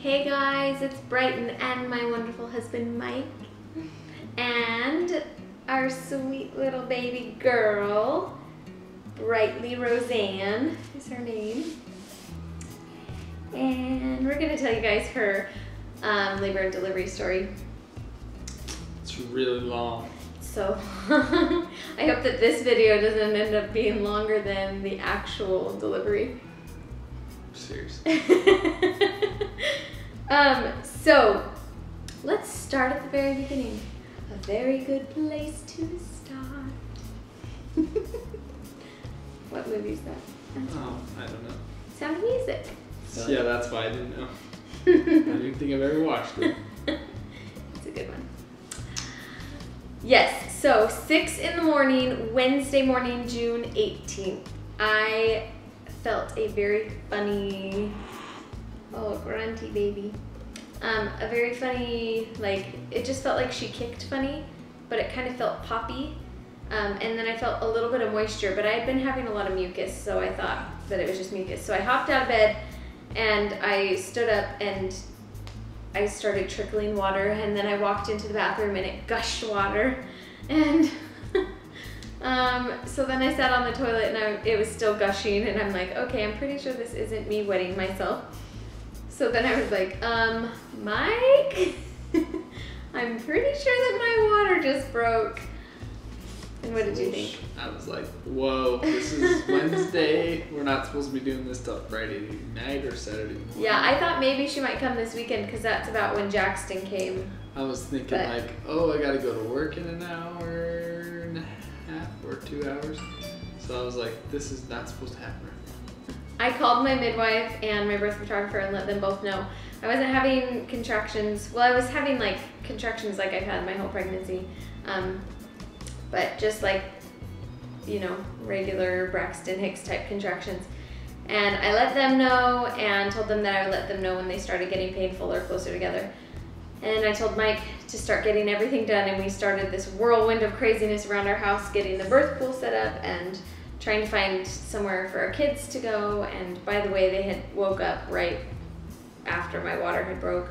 Hey guys, it's Brighton and my wonderful husband Mike and our sweet little baby girl, Brightley Rozanne is her name. And we're gonna tell you guys her labor and delivery story. It's really long. So I hope that this video doesn't end up being longer than the actual delivery. Seriously. So let's start at the very beginning. A very good place to start. What movie is that? Oh, I don't know. Sound of Music. So, yeah, that's why I didn't know. I didn't think I've ever watched it. It's a good one. Yes, so 6 in the morning, Wednesday morning, June 18th. I felt a very funny, oh, grunty baby. A very funny, like, it just felt like she kicked funny, but it kind of felt poppy. And then I felt a little bit of moisture, but I had been having a lot of mucus, so I thought that it was just mucus. So I hopped out of bed and I stood up and I started trickling water, and then I walked into the bathroom and it gushed water. And so then I sat on the toilet and it was still gushing, and I'm like, okay, I'm pretty sure this isn't me wetting myself. So then I was like, Mike, I'm pretty sure that my water just broke. And what did you think? I was like, whoa, this is Wednesday. We're not supposed to be doing this till Friday night or Saturday morning. Yeah, I thought maybe she might come this weekend because that's about when Jackson came. I was thinking like, oh, I gotta go to work in an hour and a half or 2 hours. So I was like, this is not supposed to happen right now. I called my midwife and my birth photographer and let them both know. I wasn't having contractions. Well, I was having like contractions like I've had my whole pregnancy. But just like, you know, regular Braxton Hicks type contractions. And I let them know and told them that I would let them know when they started getting painful or closer together. And I told Mike to start getting everything done, and we started this whirlwind of craziness around our house, getting the birth pool set up and trying to find somewhere for our kids to go. And by the way, they had woke up right after my water had broke.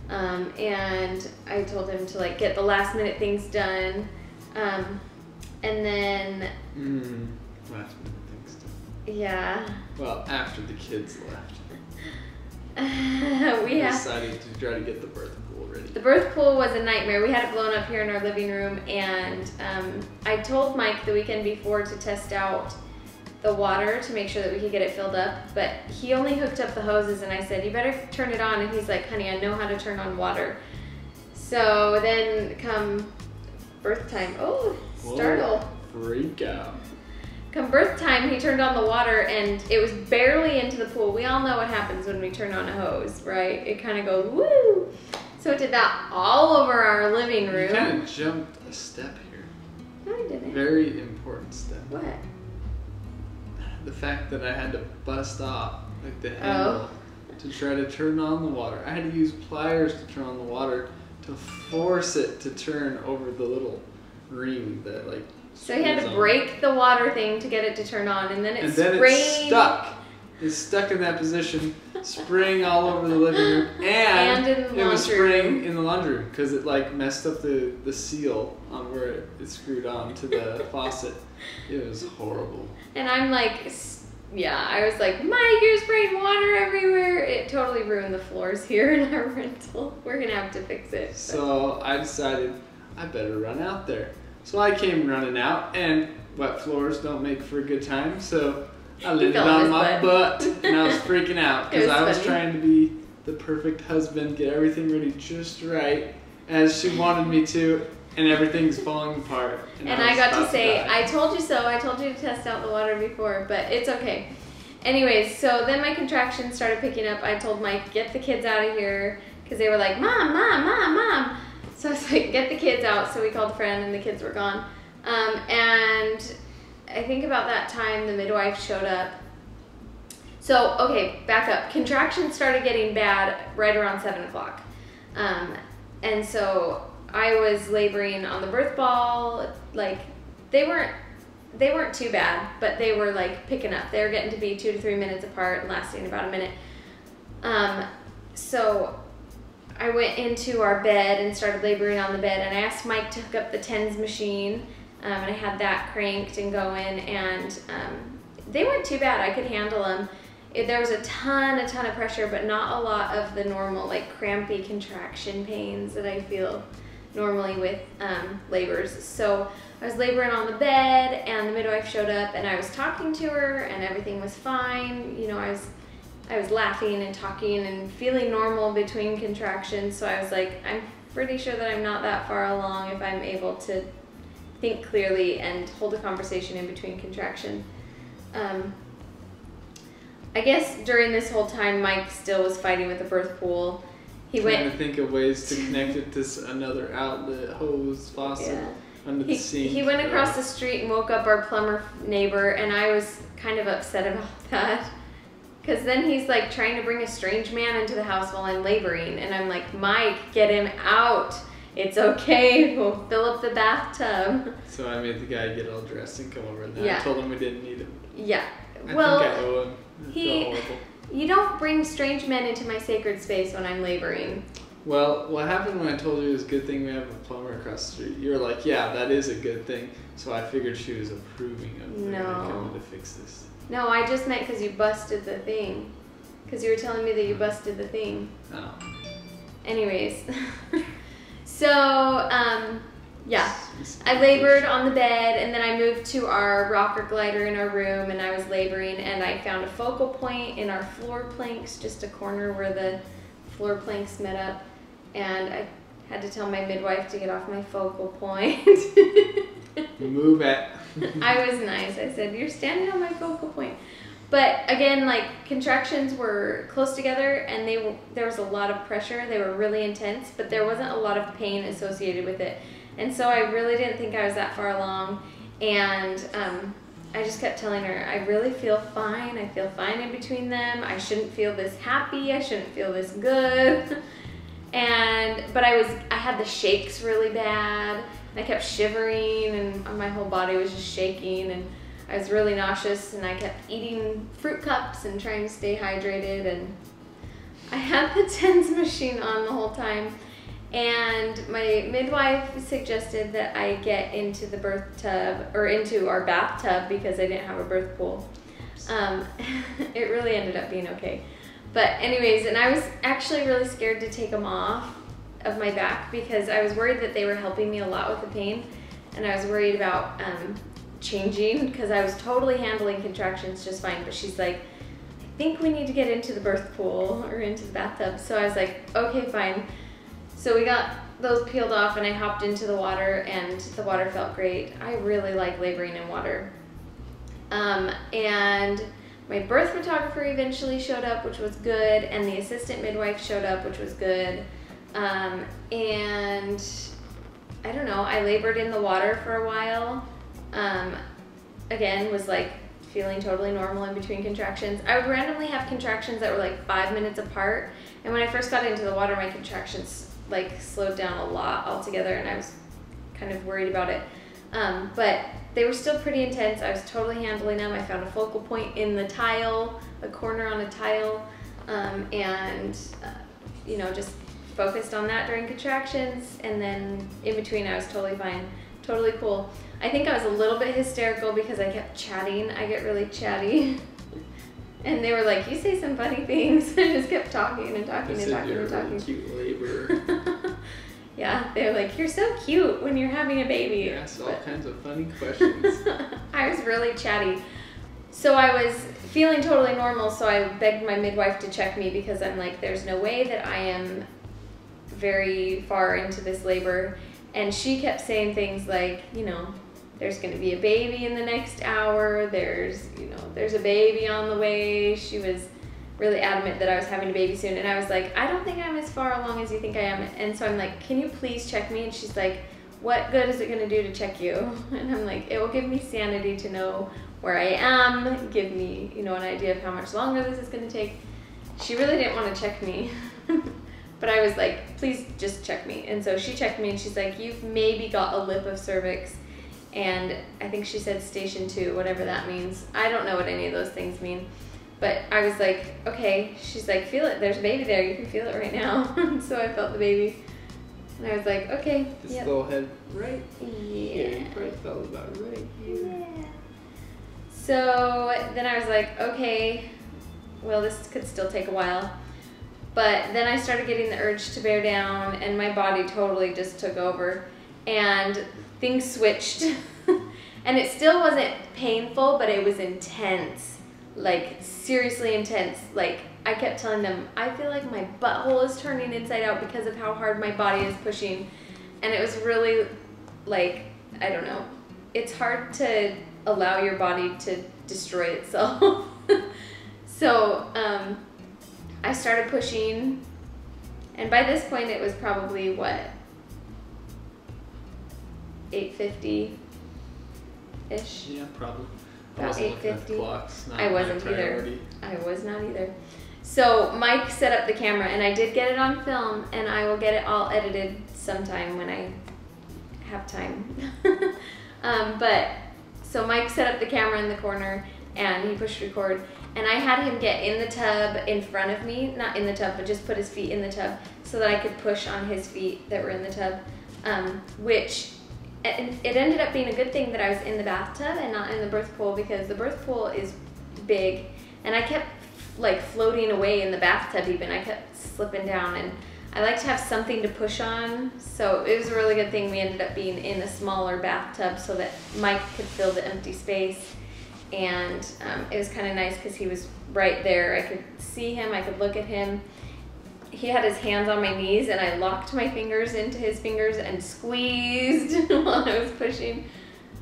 And I told him to like get the last minute things done. And then last minute things done. Yeah. Well, after the kids left. We decided to try to get the birth pool ready. The birth pool was a nightmare. We had it blown up here in our living room, and I told Mike the weekend before to test out the water to make sure that we could get it filled up, but he only hooked up the hoses, and I said, you better turn it on, and he's like, honey, I know how to turn on water. So then come birth time, oh, startle. Whoa, freak out. Come birth time, he turned on the water and it was barely into the pool. We all know what happens when we turn on a hose, right? It kind of goes, woo! So it did that all over our living room. You kind of jumped a step here. No, I didn't. Very important step. What? The fact that I had to bust off like the handle to try to turn on the water. I had to use pliers to turn on the water to force it to turn over the little ring that like. So he had to break the water thing to get it to turn on, and then it sprayed. It's stuck. It's stuck in that position, spraying all over the living room, and in the laundry room. It was spraying in the laundry room because it like messed up the seal on where it screwed on to the faucet. It was horrible. And I'm like, yeah, I was like, Mike, you're spraying water everywhere. It totally ruined the floors here in our rental. We're gonna have to fix it. So I decided I better run out there. So I came running out, and wet floors don't make for a good time, so I landed on my butt, and I was freaking out because I was trying to be the perfect husband, get everything ready just right, as she wanted me to, and everything's falling apart. And I got to say, I told you so, I told you to test out the water before, but it's okay. Anyways, so then my contractions started picking up. I told Mike, get the kids out of here, because they were like, Mom, Mom, Mom, Mom. So I was like, get the kids out. So we called a friend and the kids were gone. And I think about that time the midwife showed up. So, okay, back up. Contractions started getting bad right around 7 o'clock. And so I was laboring on the birth ball. Like, they weren't too bad, but they were like picking up. They were getting to be 2 to 3 minutes apart and lasting about a minute. so I went into our bed and started laboring on the bed, and I asked Mike to hook up the TENS machine, and I had that cranked and going, and they weren't too bad. I could handle them. There was a ton of pressure, but not a lot of the normal like crampy contraction pains that I feel normally with labors. So I was laboring on the bed, and the midwife showed up, and I was talking to her, and everything was fine. You know, I was laughing and talking and feeling normal between contractions. So I was like, I'm pretty sure that I'm not that far along if I'm able to think clearly and hold a conversation in between contraction. I guess during this whole time, Mike still was fighting with the birth pool. He trying to think of ways to connect it to another outlet, hose, faucet, under the sink. He went across the street and woke up our plumber neighbor, and I was kind of upset about that. Because then he's like trying to bring a strange man into the house while I'm laboring, and I'm like, Mike, get him out. It's okay, we'll fill up the bathtub. So I made the guy get all dressed and come over, and then Yeah. I told him we didn't need him. Yeah. I Well, think I owe him. I feel horrible. You don't bring strange men into my sacred space when I'm laboring. Well, what happened when I told you it was a good thing we have a plumber across the street? You were like, yeah, that is a good thing. So I figured she was approving of me coming to fix this. No, I just meant because you busted the thing. Because you were telling me that you busted the thing. Oh. Anyways. So, yeah. I labored on the bed, and then I moved to our rocker glider in our room, and I was laboring, and I found a focal point in our floor planks, just a corner where the floor planks met up, and I had to tell my midwife to get off my focal point. Move it. I was nice. I said, you're standing on my focal point. But again, like, contractions were close together, and there was a lot of pressure. They were really intense, but there wasn't a lot of pain associated with it. And so I really didn't think I was that far along. And I just kept telling her, I really feel fine. I feel fine in between them. I shouldn't feel this happy. I shouldn't feel this good. But I had the shakes really bad. And I kept shivering, and my whole body was just shaking, and I was really nauseous, and I kept eating fruit cups and trying to stay hydrated, and I had the TENS machine on the whole time. And my midwife suggested that I get into the birth tub, or into our bathtub, because I didn't have a birth pool. It really ended up being okay. But anyways, and I was actually really scared to take them off of my back, because I was worried that they were helping me a lot with the pain, and I was worried about changing, because I was totally handling contractions just fine. But she's like, I think we need to get into the birth pool or into the bathtub. So I was like, okay, fine. So we got those peeled off, and I hopped into the water, and the water felt great. I really like laboring in water. And my birth photographer eventually showed up, which was good, and the assistant midwife showed up, which was good. And I don't know, I labored in the water for a while. Again, was like feeling totally normal in between contractions. I would randomly have contractions that were like 5 minutes apart, and when I first got into the water, my contractions like slowed down a lot altogether, and I was kind of worried about it. But they were still pretty intense. I was totally handling them. I found a focal point in the tile, a corner on a tile, and you know, just focused on that during contractions, and then in between I was totally fine, totally cool. I think I was a little bit hysterical because I kept chatting. I get really chatty. And they were like, you say some funny things. I just kept talking and talking and talking and talking. Really cute labor. Yeah, they were like, you're so cute when you're having a baby. You asked all kinds of funny questions. I was really chatty. So I was feeling totally normal, so I begged my midwife to check me, because I'm like, there's no way that I am very far into this labor. And she kept saying things like, you know, there's going to be a baby in the next hour. There's a baby on the way. She was really adamant that I was having a baby soon. And I was like, I don't think I'm as far along as you think I am. And so I'm like, can you please check me? And she's like, what good is it going to do to check you? And I'm like, it will give me sanity to know where I am, give me, you know, an idea of how much longer this is going to take. She really didn't want to check me. But I was like, please just check me. And so she checked me, and she's like, you've maybe got a lip of cervix. And I think she said station 2, whatever that means. I don't know what any of those things mean. But I was like, okay. She's like, feel it. There's a baby there. You can feel it right now. So I felt the baby. And I was like, okay. This little head right here. You probably felt about right here. Yeah. So then I was like, okay, well, this could still take a while. But then I started getting the urge to bear down, and my body totally just took over. And things switched. And it still wasn't painful, but it was intense. Like, seriously intense. Like, I kept telling them, I feel like my butthole is turning inside out because of how hard my body is pushing. And it was really, like, I don't know. It's hard to allow your body to destroy itself. So, I started pushing. And by this point, it was probably, what? 8:50-ish? Yeah, probably. About 8:50. I wasn't either. I was not either. So Mike set up the camera, and I did get it on film, and I will get it all edited sometime when I have time. But so Mike set up the camera in the corner, and he pushed record, and I had him get in the tub in front of me, not in the tub, but just put his feet in the tub so that I could push on his feet that were in the tub, which it ended up being a good thing that I was in the bathtub and not in the birth pool, because the birth pool is big, and I kept like floating away in the bathtub even. I kept slipping down, and I like to have something to push on, so it was a really good thing we ended up being in a smaller bathtub so that Mike could fill the empty space. And it was kind of nice because he was right there. I could see him, I could look at him. He had his hands on my knees, and I locked my fingers into his fingers and squeezed while I was pushing.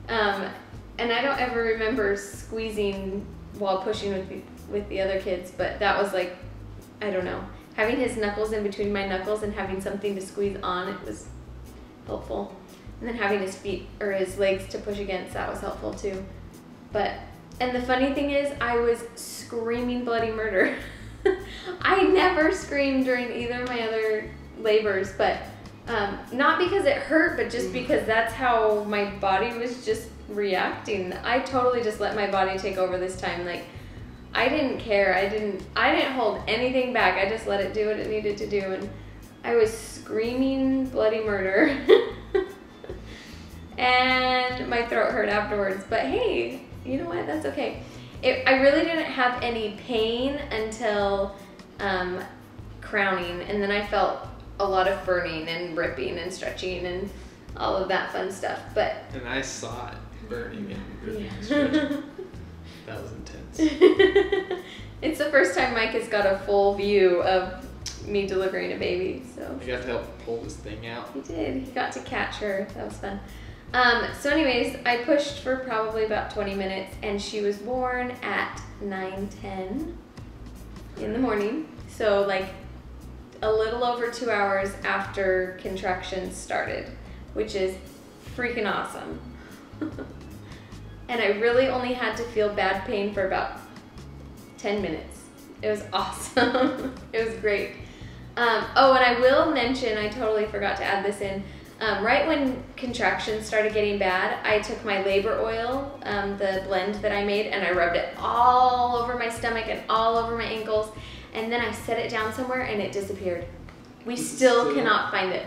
And I don't ever remember squeezing while pushing with the other kids, but that was like, I don't know. Having his knuckles in between my knuckles and having something to squeeze on, it was helpful. And then having his feet or his legs to push against, that was helpful too. And the funny thing is, I was screaming bloody murder. I never screamed during either of my other labors, but not because it hurt, but just because that's how my body was just reacting. I totally just let my body take over this time. Like, I didn't care. I didn't hold anything back. I just let it do what it needed to do, and I was screaming bloody murder. And my throat hurt afterwards, but hey, you know what? That's okay. I really didn't have any pain until crowning, and then I felt a lot of burning and ripping and stretching and all of that fun stuff. And I saw it burning and ripping and stretching. That was intense. It's the first time Mike has got a full view of me delivering a baby, so. I got to help pull this thing out. He did. He got to catch her. That was fun. So anyways, I pushed for probably about 20 minutes, and she was born at 9:10 in the morning. So like a little over 2 hours after contractions started, which is freaking awesome. And I really only had to feel bad pain for about 10 minutes. It was awesome. It was great. Oh, and I will mention, I totally forgot to add this in. Right when contractions started getting bad, I took my labor oil, the blend that I made, and I rubbed it all over my stomach and all over my ankles, and then I set it down somewhere and it disappeared. We still cannot find it.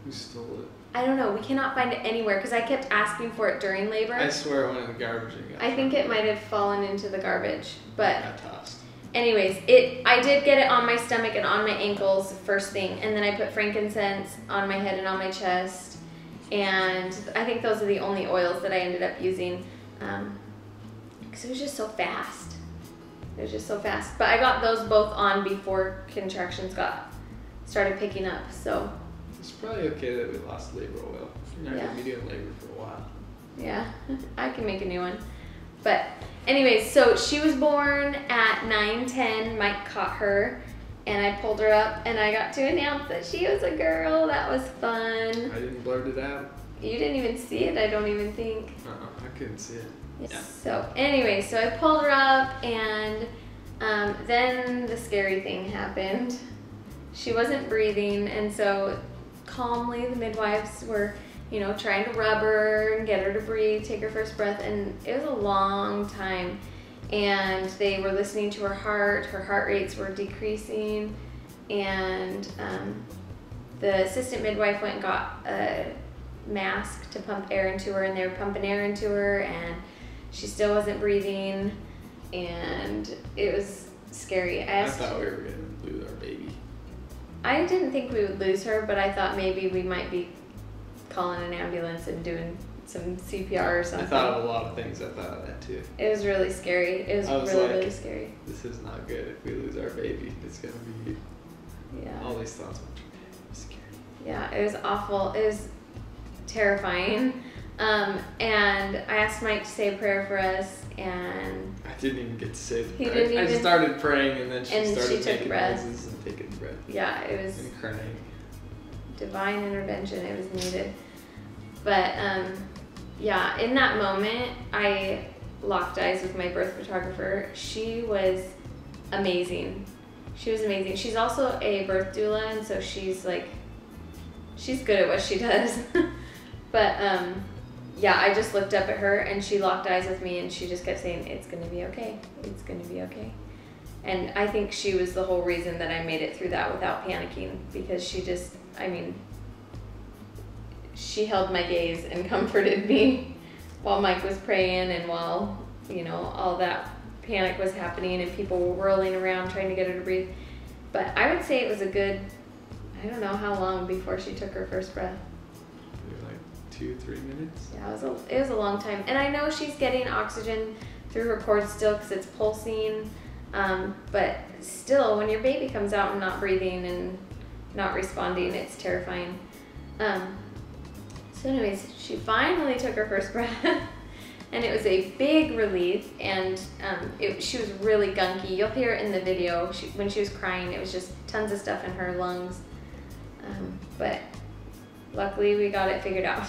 Who stole it? I don't know. We cannot find it anywhere because I kept asking for it during labor. I swear it went in the garbage. I think it might have fallen into the garbage, but got tossed. Anyways, I did get it on my stomach and on my ankles first thing, and then I put frankincense on my head and on my chest, and I think those are the only oils that I ended up using, because it was just so fast. It was just so fast. But I got those both on before contractions started picking up, so. It's probably okay that we lost labor oil. You're not going to be doing labor for a while. Yeah, I can make a new one. But anyways, so she was born at 9:10. Mike caught her, and I pulled her up, and I got to announce that she was a girl. That was fun. I didn't blurt it out. You didn't even see it, I don't even think. I couldn't see it. Yeah. So anyway, so I pulled her up, and then the scary thing happened. She wasn't breathing, and so calmly the midwives were, trying to rub her and get her to breathe, take her first breath, and it was a long time. and they were listening to her heart rates were decreasing, and the assistant midwife went and got a mask to pump air into her, and they were pumping air into her, and she still wasn't breathing, and it was scary. I thought we were going to lose our baby. I didn't think we would lose her, but I thought maybe we might be calling an ambulance and doing some CPR or something. I thought of a lot of things. I thought of that too. It was really scary. It was really, really scary. This is not good if we lose our baby. It's going to be all these thoughts. Scary. Yeah, it was awful. It was terrifying. And I asked Mike to say a prayer for us, and I didn't even get to say the prayer. I just started praying, and then she started making noises and taking breath. Yeah, it was and crying. Divine intervention. It was needed. But yeah, in that moment, I locked eyes with my birth photographer. She was amazing. She was amazing. She's also a birth doula, and so she's good at what she does. But yeah, I just looked up at her, and she locked eyes with me, and she just kept saying, "It's gonna be okay. It's gonna be okay." And I think she was the whole reason that I made it through that without panicking, because she just, she held my gaze and comforted me while Mike was praying, and while, all that panic was happening and people were whirling around trying to get her to breathe. But I would say it was a good, I don't know how long before she took her first breath. Maybe 2-3 minutes? Yeah, it was a long time. And I know she's getting oxygen through her cord still because it's pulsing. But still, when your baby comes out and not breathing and not responding, it's terrifying. So anyways, she finally took her first breath, and it was a big relief, and she was really gunky. You'll hear it in the video. When she was crying, it was just tons of stuff in her lungs. But luckily, we got it figured out.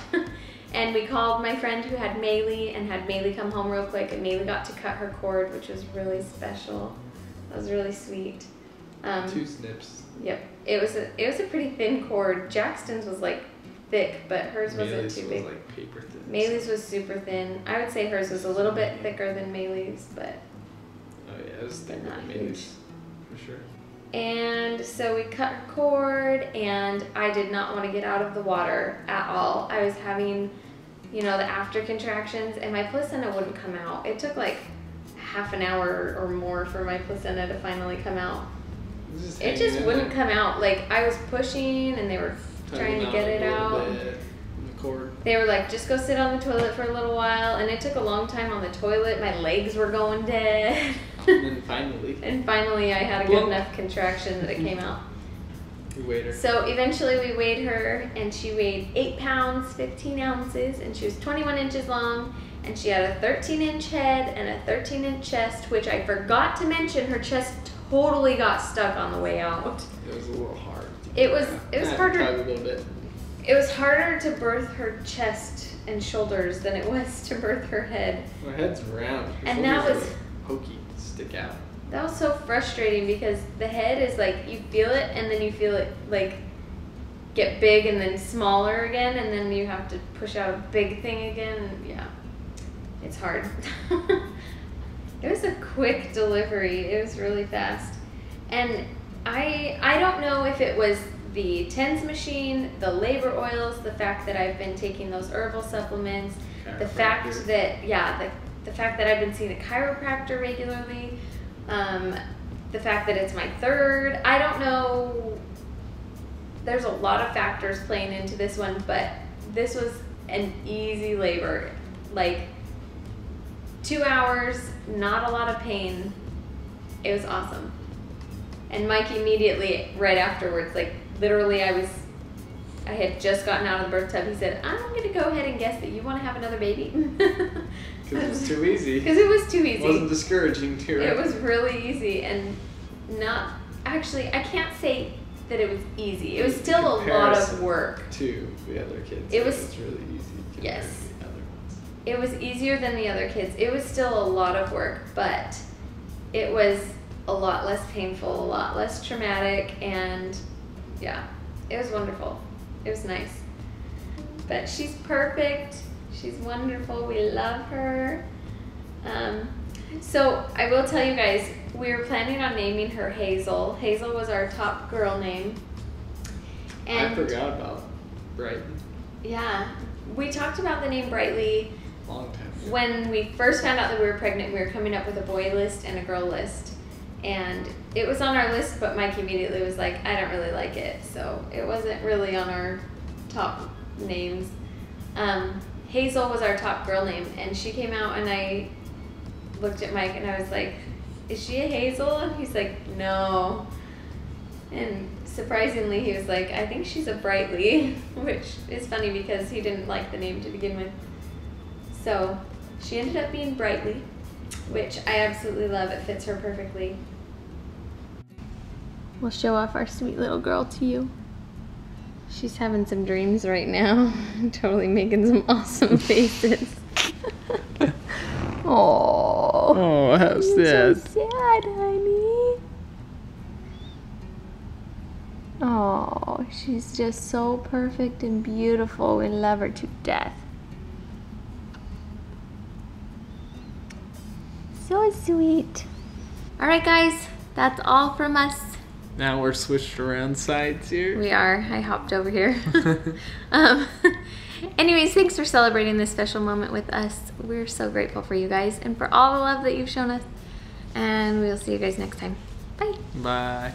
And we called my friend who had Maylee, and had Maylee come home real quick, and Maylee got to cut her cord, which was really special. That was really sweet. 2 snips. Yep. It was a pretty thin cord. Jackson's was thick, but hers wasn't too big. Was paper thin. Maylee's was super thin. I would say hers was a little bit thicker than Maylee's, but oh yeah, it was thicker than Maylee's for sure. And so we cut her cord, and I did not want to get out of the water at all. I was having, the after contractions, and my placenta wouldn't come out. It took half an hour or more for my placenta to finally come out. It just wouldn't come out. I was pushing, and they were trying to get it out. They were like, just go sit on the toilet for a little while, and it took a long time on the toilet. My legs were going dead. And finally I had a good enough contraction that it came out. We weighed her. So eventually we weighed her, and she weighed 8 pounds, 15 ounces, and she was 21 inches long, and she had a 13-inch head and a 13-inch chest, which I forgot to mention. Her chest totally got stuck on the way out. It was a little hard. It was harder. A little bit. It was harder to birth her chest and shoulders than it was to birth her head. Her head's round. And that was pokey, stick out. That was so frustrating, because the head is you feel it, and then you feel it get big and then smaller again, and then you have to push out a big thing again. And yeah, it's hard. It was a quick delivery. It was really fast. And I don't know if it was the TENS machine, the labor oils, the fact that I've been taking those herbal supplements, the fact that, the fact that I've been seeing a chiropractor regularly, the fact that it's my third. I don't know. There's a lot of factors playing into this one, but this was an easy labor. 2 hours, not a lot of pain. It was awesome. And Mike immediately, right afterwards, literally I had just gotten out of the birth tub. He said, "I'm going to go ahead and guess that you want to have another baby." Because it was too easy. Because it was too easy. It wasn't discouraging to her. It was really easy, and not, actually, I can't say that it was easy. It was still a lot of work. To the other kids. It was really easy compared to the other ones. It was easier than the other kids. It was still a lot of work, but it was a lot less painful, a lot less traumatic, and yeah, it was wonderful. It was nice. But she's perfect. She's wonderful. We love her. So I will tell you guys, we were planning on naming her Hazel. Hazel was our top girl name. And I forgot about Brightley. Yeah, we talked about the name Brightley Long time ago. when we first found out that we were pregnant. We were coming up with a boy list and a girl list, and it was on our list, but Mike immediately was like, I don't really like it, so it wasn't really on our top names. Hazel was our top girl name, and she came out, and I looked at Mike and I was like, is she a Hazel? And he's like, no. And surprisingly, he was like, I think she's a Brightley, which is funny because he didn't like the name to begin with. So she ended up being Brightley, which I absolutely love. It fits her perfectly. We'll show off our sweet little girl to you. She's having some dreams right now. Totally making some awesome faces. Oh, how sad. So sad, honey. Oh, she's just so perfect and beautiful. We love her to death. So sweet. All right, guys, that's all from us. Now we're switched around sides here. We are. I hopped over here. Anyways, thanks for celebrating this special moment with us. We're so grateful for you guys and for all the love that you've shown us. And we'll see you guys next time. Bye. Bye.